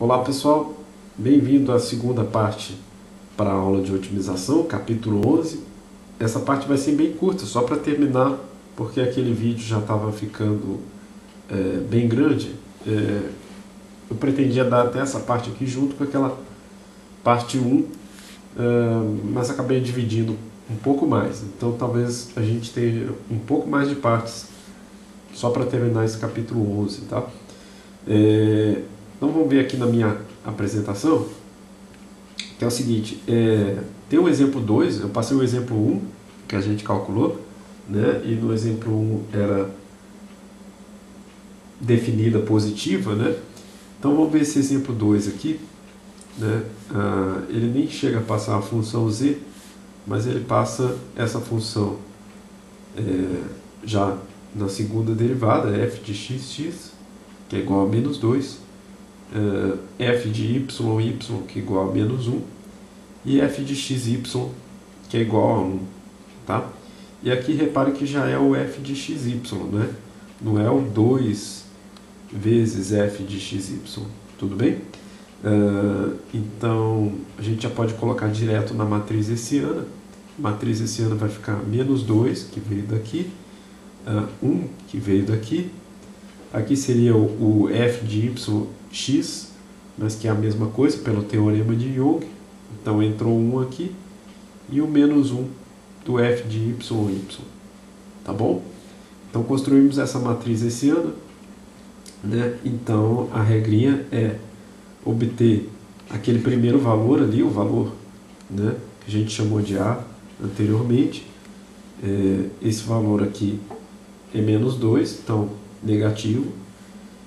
Olá pessoal, bem-vindo à segunda parte para a aula de otimização, capítulo 11. Essa parte vai ser bem curta, só para terminar, porque aquele vídeo já estava ficando bem grande. Eu pretendia dar até essa parte aqui junto com aquela parte 1, mas acabei dividindo um pouco mais. Então talvez a gente tenha um pouco mais de partes só para terminar esse capítulo 11, tá? Então vamos ver aqui na minha apresentação, que é o seguinte, tem o exemplo 2, eu passei o exemplo 1, que a gente calculou, né? E no exemplo 1 era definida positiva, né? Então vamos ver esse exemplo 2 aqui, né? Ele nem chega a passar a função z, mas ele passa essa função já na segunda derivada, f de x, que é igual a menos 2, f de y, que é igual a menos 1, e f de xy, que é igual a 1. Tá? E aqui repare que já é o f de xy, né? Não é o 2 vezes f de xy, tudo bem? Então a gente já pode colocar direto na matriz hessiana. A matriz hessiana vai ficar menos 2, que veio daqui, 1, que veio daqui. Aqui seria o f de yx, mas que é a mesma coisa pelo teorema de Young. Então entrou 1 aqui e o menos 1 do f de y. Tá bom? Então construímos essa matriz hessiana, né? Então a regrinha é obter aquele primeiro valor ali, o valor, né, que a gente chamou de A anteriormente. Esse valor aqui é menos 2, então negativo,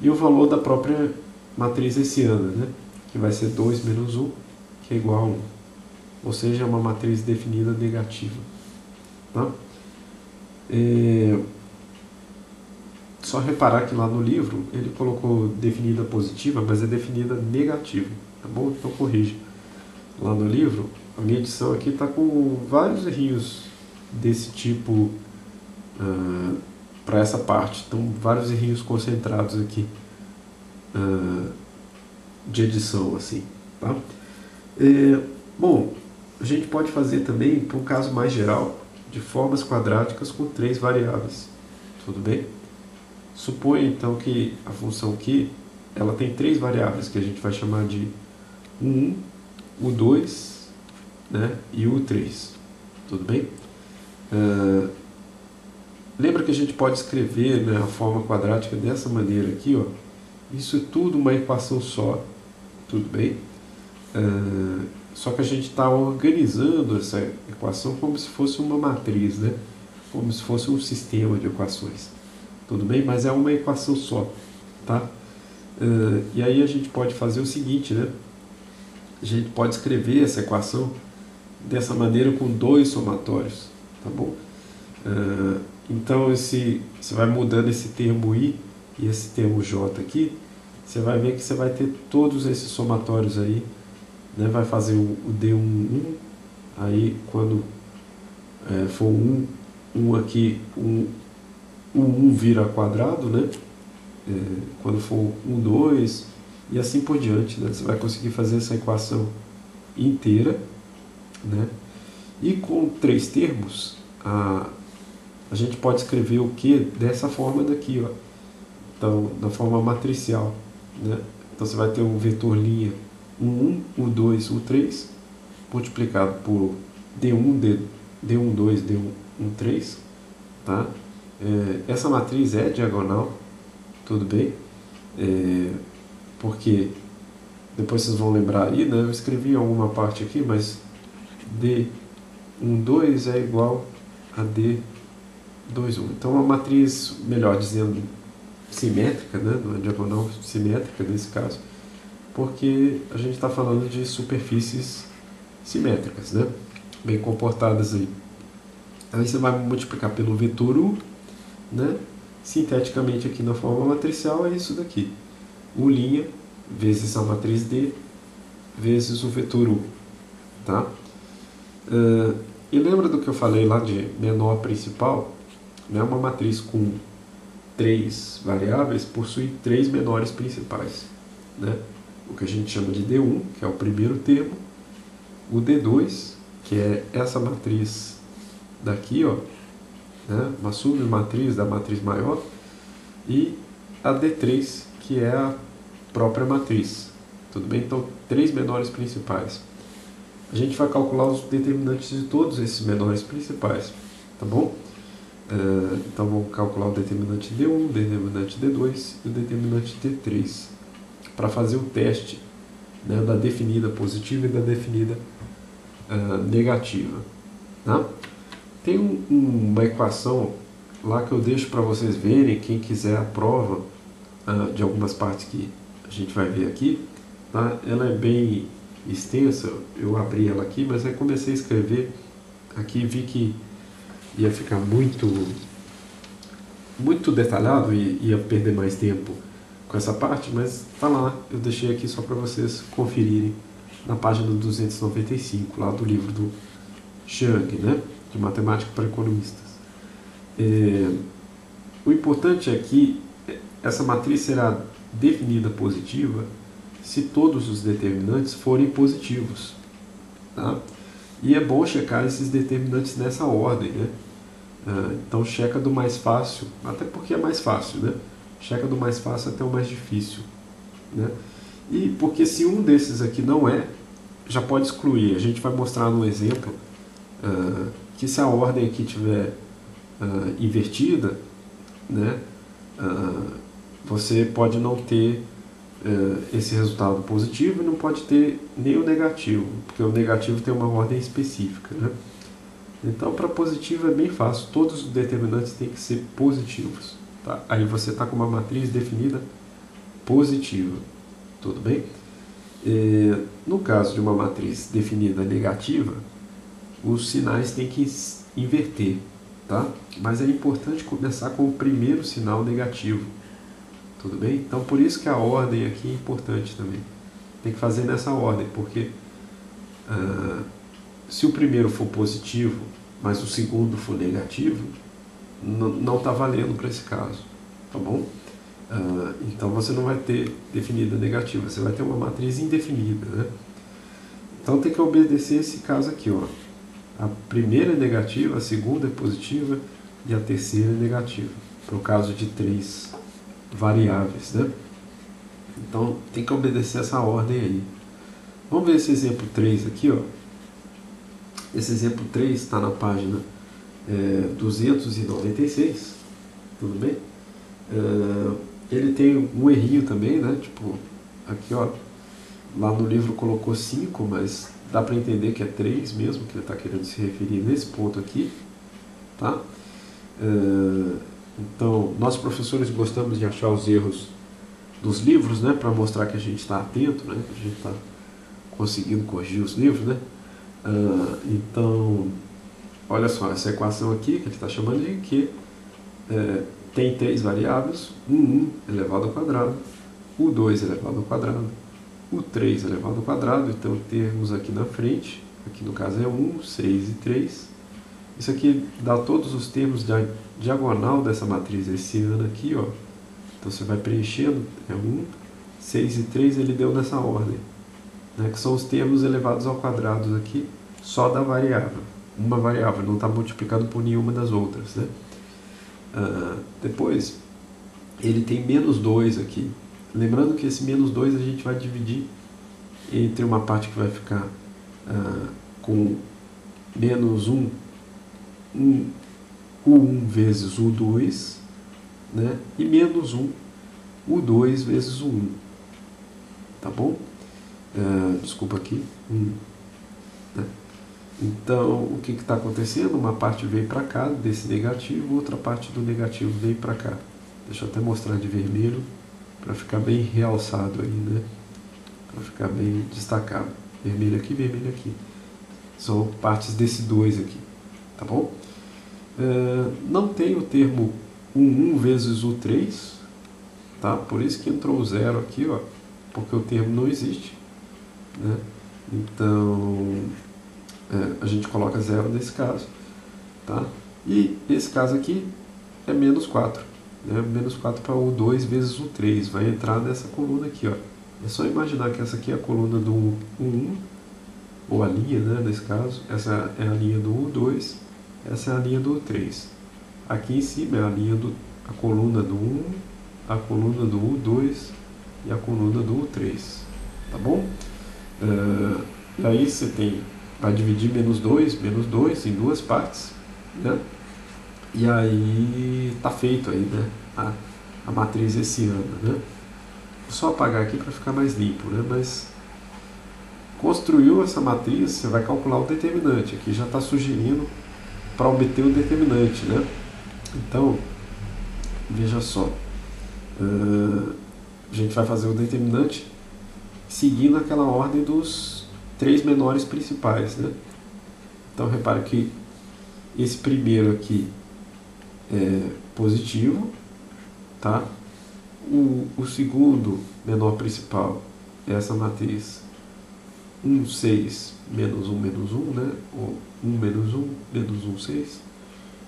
e o valor da própria matriz hessiana, né, que vai ser 2 menos 1, que é igual a 1. Ou seja, é uma matriz definida negativa. Tá? Só reparar que lá no livro ele colocou definida positiva, mas é definida negativa. Tá bom? Então corrija. Lá no livro, a minha edição aqui está com vários errinhos desse tipo para essa parte. Então, vários errinhos concentrados aqui de edição, assim. Tá? Bom, a gente pode fazer também, para um caso mais geral, de formas quadráticas com 3 variáveis. Tudo bem? Suponha então que a função q ela tem 3 variáveis que a gente vai chamar de u1, u2, né, e u3. Tudo bem? Lembra que a gente pode escrever, né, a forma quadrática dessa maneira aqui, ó. Isso é tudo uma equação só. Tudo bem? Só que a gente está organizando essa equação como se fosse uma matriz, né? Como se fosse um sistema de equações. Tudo bem? Mas é uma equação só. Tá? E aí a gente pode fazer o seguinte, né? A gente pode escrever essa equação dessa maneira com 2 somatórios. Tá bom? Então você vai mudando esse termo i e esse termo j aqui, você vai ver que você vai ter todos esses somatórios aí, né? Vai fazer o d1, 1, aí quando for 1 aqui, o 1 vira quadrado, né? Quando for 1, 2, e assim por diante, né? Você vai conseguir fazer essa equação inteira, né? E com 3 termos, a gente pode escrever o q dessa forma daqui, ó. Então, na forma matricial, né? Então você vai ter um vetor linha U1, U2, U3 multiplicado por D1, D12, D13, tá? Essa matriz é diagonal, tudo bem? Porque depois vocês vão lembrar aí, né? Eu escrevi alguma parte aqui, mas D12 é igual a D21. Então uma matriz, melhor dizendo, simétrica, né? Não é diagonal, simétrica nesse caso, porque a gente está falando de superfícies simétricas, né? Bem comportadas aí. Aí você vai multiplicar pelo vetor U, né? Sinteticamente aqui na forma matricial é isso daqui. U' vezes a matriz D vezes o vetor U. Tá? E lembra do que eu falei lá de menor principal? Né? Uma matriz com 3 variáveis possui 3 menores principais, né? o que a gente chama de D1, que é o primeiro termo, o D2, que é essa matriz daqui, ó, né, uma submatriz da matriz maior, e a D3, que é a própria matriz. Tudo bem? Então, três menores principais. A gente vai calcular os determinantes de todos esses menores principais, tá bom? Então, vamos calcular o determinante D1, o determinante D2 e o determinante D3, para fazer o teste, né, da definida positiva e da definida negativa. Tá? Tem uma equação lá que eu deixo para vocês verem, quem quiser a prova de algumas partes que a gente vai ver aqui. Tá? Ela é bem extensa, eu abri ela aqui, mas aí comecei a escrever aqui, vi que ia ficar muito detalhado e ia perder mais tempo com essa parte, mas tá lá, eu deixei aqui só para vocês conferirem na página 295 lá do livro do Chiang, né, de Matemática para Economistas. O importante é que essa matriz será definida positiva se todos os determinantes forem positivos, tá? E é bom checar esses determinantes nessa ordem, né? Então checa do mais fácil, até porque é mais fácil, né? Checa do mais fácil até o mais difícil, né? E porque se um desses aqui não é, já pode excluir. A gente vai mostrar no exemplo que se a ordem aqui tiver invertida, né? Você pode não ter esse resultado positivo e não pode ter nem o negativo, porque o negativo tem uma ordem específica, né? Então, para positivo é bem fácil, todos os determinantes têm que ser positivos. Tá? Aí você está com uma matriz definida positiva, tudo bem? No caso de uma matriz definida negativa, os sinais têm que inverter, tá? Mas é importante começar com o primeiro sinal negativo, tudo bem? Então, por isso que a ordem aqui é importante também. Tem que fazer nessa ordem, porque se o primeiro for positivo, mas o segundo for negativo, não está valendo para esse caso, tá bom? Então você não vai ter definida negativa, você vai ter uma matriz indefinida, né? Então tem que obedecer esse caso aqui, ó. A primeira é negativa, a segunda é positiva e a terceira é negativa, para o caso de três variáveis, né? Então tem que obedecer essa ordem aí. Vamos ver esse exemplo 3 aqui, ó. Esse exemplo 3 está na página 296, tudo bem? Ele tem um errinho também, né? Tipo, aqui, ó, lá no livro colocou 5, mas dá para entender que é 3 mesmo, que ele está querendo se referir nesse ponto aqui, tá? Então, nós professores gostamos de achar os erros dos livros, né? Para mostrar que a gente está atento, né? Que a gente está conseguindo corrigir os livros, né? Então, olha só, essa equação aqui, que ele está chamando de Q, tem três variáveis, o 1 elevado ao quadrado, o 2 elevado ao quadrado, o 3 elevado ao quadrado, então temos aqui na frente, aqui no caso é 1, 6 e 3, isso aqui dá todos os termos da diagonal dessa matriz hessiana aqui, ó. Então você vai preenchendo, 1, 6 e 3 ele deu nessa ordem, né, que são os termos elevados ao quadrado aqui, só da variável, uma variável, não está multiplicado por nenhuma das outras, né? Depois, ele tem menos 2 aqui, lembrando que esse menos 2 a gente vai dividir entre uma parte que vai ficar com menos 1, o 1 vezes o 2, né? E menos 1, o 2 vezes o 1, tá bom? Desculpa aqui, 1, né? Então, o que está acontecendo? Uma parte veio para cá desse negativo, outra parte do negativo veio para cá. Deixa eu até mostrar de vermelho, para ficar bem realçado aí, né? Para ficar bem destacado. Vermelho aqui. São partes desse 2 aqui, tá bom? Não tem o termo 1 vezes o 3, tá? Por isso que entrou o 0 aqui, ó, porque o termo não existe, né? Então, a gente coloca 0 nesse caso, tá? E esse caso aqui é menos 4, né? Menos 4 para o 2 vezes o 3, vai entrar nessa coluna aqui, ó. É só imaginar que essa aqui é a coluna do 1, ou a linha, né, nesse caso. Essa é a linha do 1, 2, essa é a linha do 3. Aqui em cima é a coluna do 1, a coluna do 1, 2 e a coluna do 3. Tá bom? E aí você vai dividir menos 2 em duas partes, né? E aí tá feito aí, né? A matriz hessiana, né? Vou só apagar aqui para ficar mais limpo, né? Mas construiu essa matriz, você vai calcular o determinante. Aqui já está sugerindo para obter o determinante, né? Então, veja só. A gente vai fazer o determinante seguindo aquela ordem dos 3 menores principais, né? Então, repare que esse primeiro aqui é positivo, tá? O segundo menor principal é essa matriz 1, 6, menos 1, menos 1, né? Ou 1, menos 1, menos 1, 6.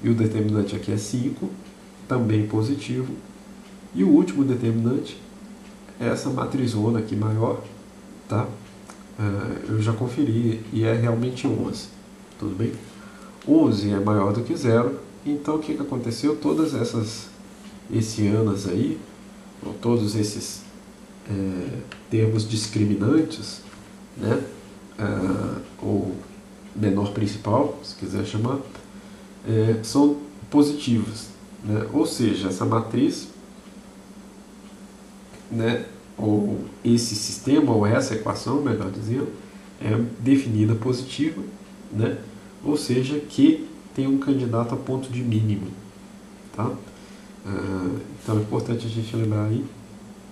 E o determinante aqui é 5, também positivo. E o último determinante é essa matrizona aqui maior, tá? Eu já conferi e é realmente 11, tudo bem? 11 é maior do que 0, então o que aconteceu? Todas essas hessianas aí, ou todos esses termos discriminantes, né? Ou menor principal, se quiser chamar, são positivos, né? Ou seja, essa matriz, né, ou esse sistema, ou essa equação, melhor dizendo, é definida positiva, né? Ou seja, que tem um candidato a ponto de mínimo, tá? Então é importante a gente lembrar aí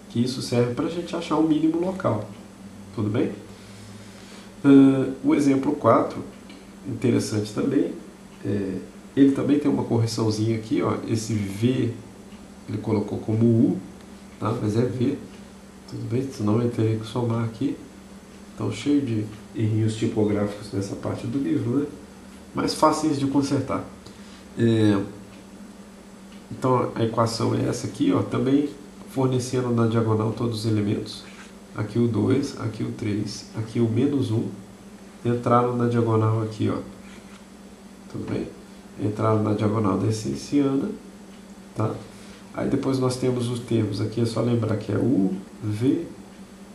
que isso serve para a gente achar um mínimo local, tudo bem? O exemplo 4, interessante também, ele também tem uma correçãozinha aqui, ó, esse V ele colocou como U, tá? Mas é V, tudo bem? Senão eu teria que somar aqui. Então, cheio de errinhos tipográficos nessa parte do livro, né? Mas fáceis de consertar. Então, a equação é essa aqui, ó, também fornecendo na diagonal todos os elementos. Aqui o 2, aqui o 3, aqui o menos 1. Entraram na diagonal aqui, ó. Tudo bem? Entraram na diagonal da hessiana, tá? Aí depois nós temos os termos, aqui é só lembrar que é U, V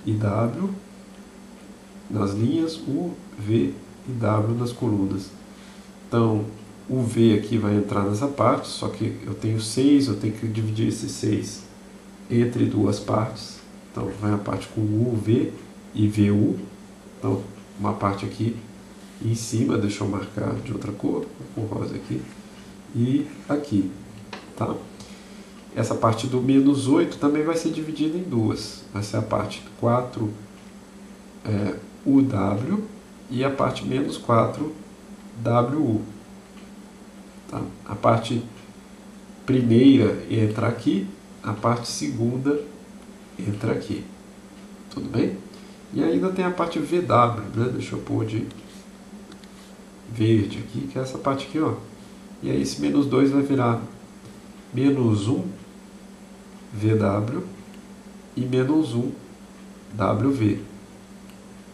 e W nas linhas, U, V e W nas colunas. Então, o V aqui vai entrar nessa parte, só que eu tenho 6, eu tenho que dividir esses 6 entre duas partes. Então, vai a parte com U, V e VU. Então, uma parte aqui em cima, deixa eu marcar de outra cor, com rosa aqui, e aqui, tá? Essa parte do menos 8 também vai ser dividida em duas. Vai ser a parte 4 UW e a parte menos 4 WU. Tá? A parte primeira entra aqui, a parte segunda entra aqui. Tudo bem? E ainda tem a parte VW, né? Deixa eu pôr de verde aqui, que é essa parte aqui, ó. E aí esse menos 2 vai virar menos 1 VW e menos 1 WV.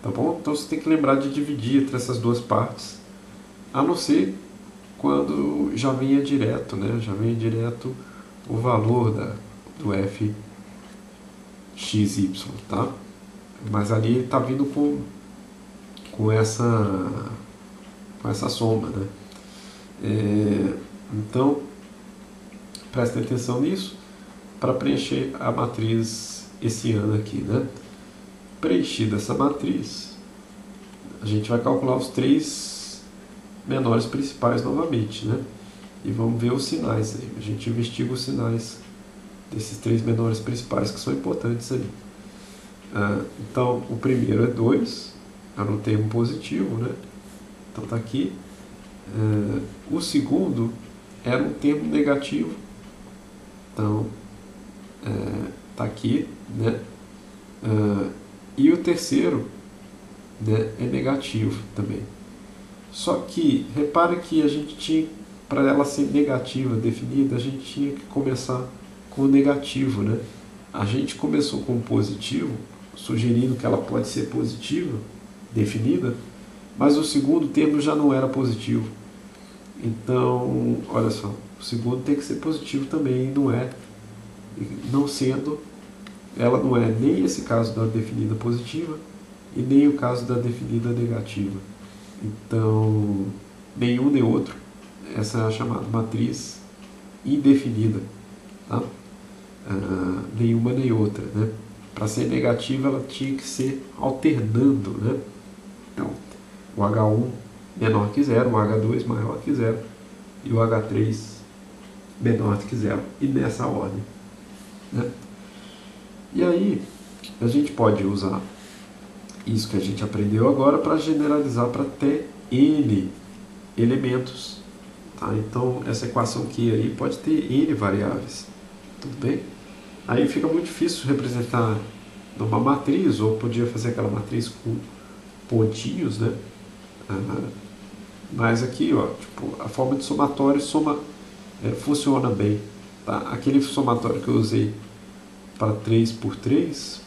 Tá bom? Então você tem que lembrar de dividir entre essas duas partes, a não ser quando já venha direto, né? Já venha direto o valor do fxy, tá? Mas ali ele está vindo com essa soma, né? Então, prestem atenção nisso para preencher a matriz hessiana aqui, né? Preenchida essa matriz, a gente vai calcular os 3 menores principais novamente, né? E vamos ver os sinais aí. A gente investiga os sinais desses 3 menores principais que são importantes aí. Então, o primeiro é 2, é no termo positivo, né? Então está aqui. O segundo era um termo negativo, então está aqui, né? E o terceiro, né, é negativo também. Só que repare que a gente tinha, para ela ser negativa definida, a gente tinha que começar com o negativo, né? A gente começou com o positivo sugerindo que ela pode ser positiva, definida, mas o segundo termo já não era positivo. Então, olha só, o segundo tem que ser positivo também, e não é, não sendo, ela não é nem esse caso da definida positiva e nem o caso da definida negativa. Então, nenhum nem outro, essa é a chamada matriz indefinida, tá? Nenhuma nem outra, né? Para ser negativa, ela tinha que ser alternando, né? Então, o H1 menor que zero, o H2 maior que zero e o H3 menor que zero, e nessa ordem, né? E aí, a gente pode usar isso que a gente aprendeu agora para generalizar para até N elementos, tá? Então, essa equação Q aí pode ter N variáveis, tudo bem? Aí fica muito difícil representar numa matriz, ou podia fazer aquela matriz com pontinhos, né? Mas aqui, ó, tipo, a forma de somatório funciona bem, tá? Aquele somatório que eu usei para 3 por 3,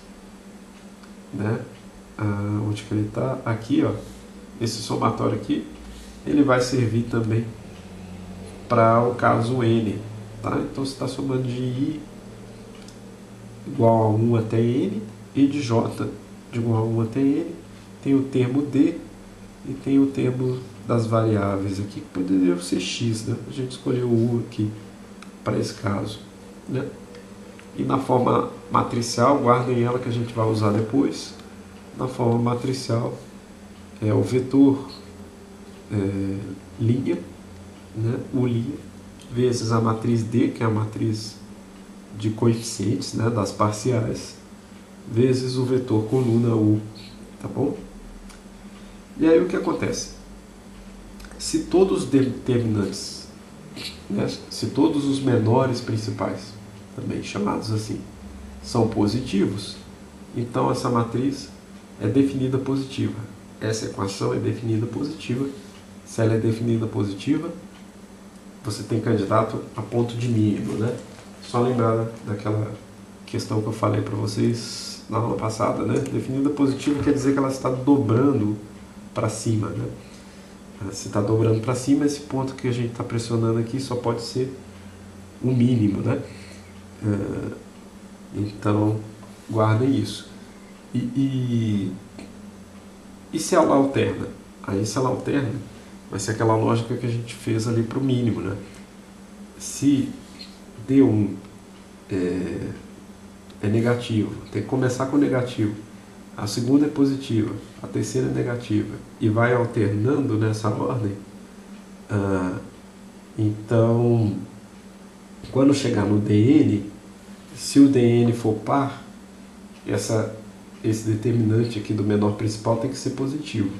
né? Onde que ele está? Aqui, ó, esse somatório aqui, ele vai servir também para o caso N, tá? Então você está somando de I igual a 1 até N e de J de igual a 1 até N, tem o termo D e tem o termo das variáveis aqui, que poderia ser X, né? A gente escolheu o U aqui para esse caso, né? E na forma matricial, guardem ela que a gente vai usar depois. Na forma matricial é o vetor linha, né? O linha, vezes a matriz D, que é a matriz de coeficientes, né? Das parciais, vezes o vetor coluna U, tá bom? E aí o que acontece? Se todos os determinantes, né? Se todos os menores principais, também chamados assim, são positivos, então essa matriz é definida positiva. Essa equação é definida positiva. Se ela é definida positiva, você tem candidato a ponto de mínimo, né? Só lembrar daquela questão que eu falei para vocês na aula passada, né? Definida positiva quer dizer que ela está dobrando para cima, né? Se está dobrando para cima, esse ponto que a gente está pressionando aqui só pode ser o mínimo, né? Então, guardem isso. E se ela alterna? Aí, se ela alterna, vai ser aquela lógica que a gente fez ali para o mínimo, né? Se D1 é negativo, tem que começar com negativo, a segunda é positiva, a terceira é negativa, e vai alternando nessa ordem, então, quando chegar no DN, se o DN for par, esse determinante aqui do menor principal tem que ser positivo.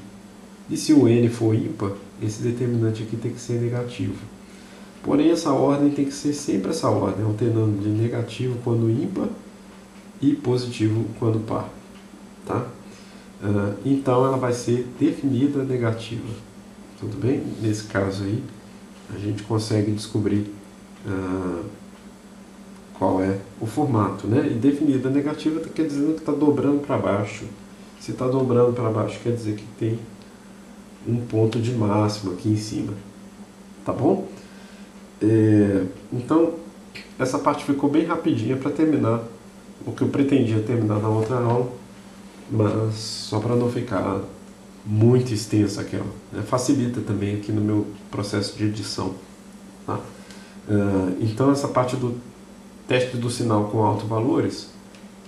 E se o N for ímpar, esse determinante aqui tem que ser negativo. Porém, essa ordem tem que ser sempre essa ordem, alternando de negativo quando ímpar e positivo quando par, tá? Então, ela vai ser definida negativa. Tudo bem? Nesse caso aí, a gente consegue descobrir qual é o formato, né? E definida negativa quer dizer que está dobrando para baixo. Se está dobrando para baixo, quer dizer que tem um ponto de máximo aqui em cima, tá bom? Então, essa parte ficou bem rapidinha para terminar o que eu pretendia terminar na outra aula, mas só para não ficar muito extensa aquela, né? Facilita também aqui no meu processo de edição, tá? Então, essa parte do teste do sinal com autovalores,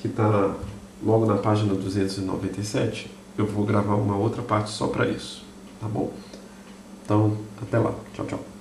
que está logo na página 297, eu vou gravar uma outra parte só para isso, tá bom? Então, até lá. Tchau, tchau.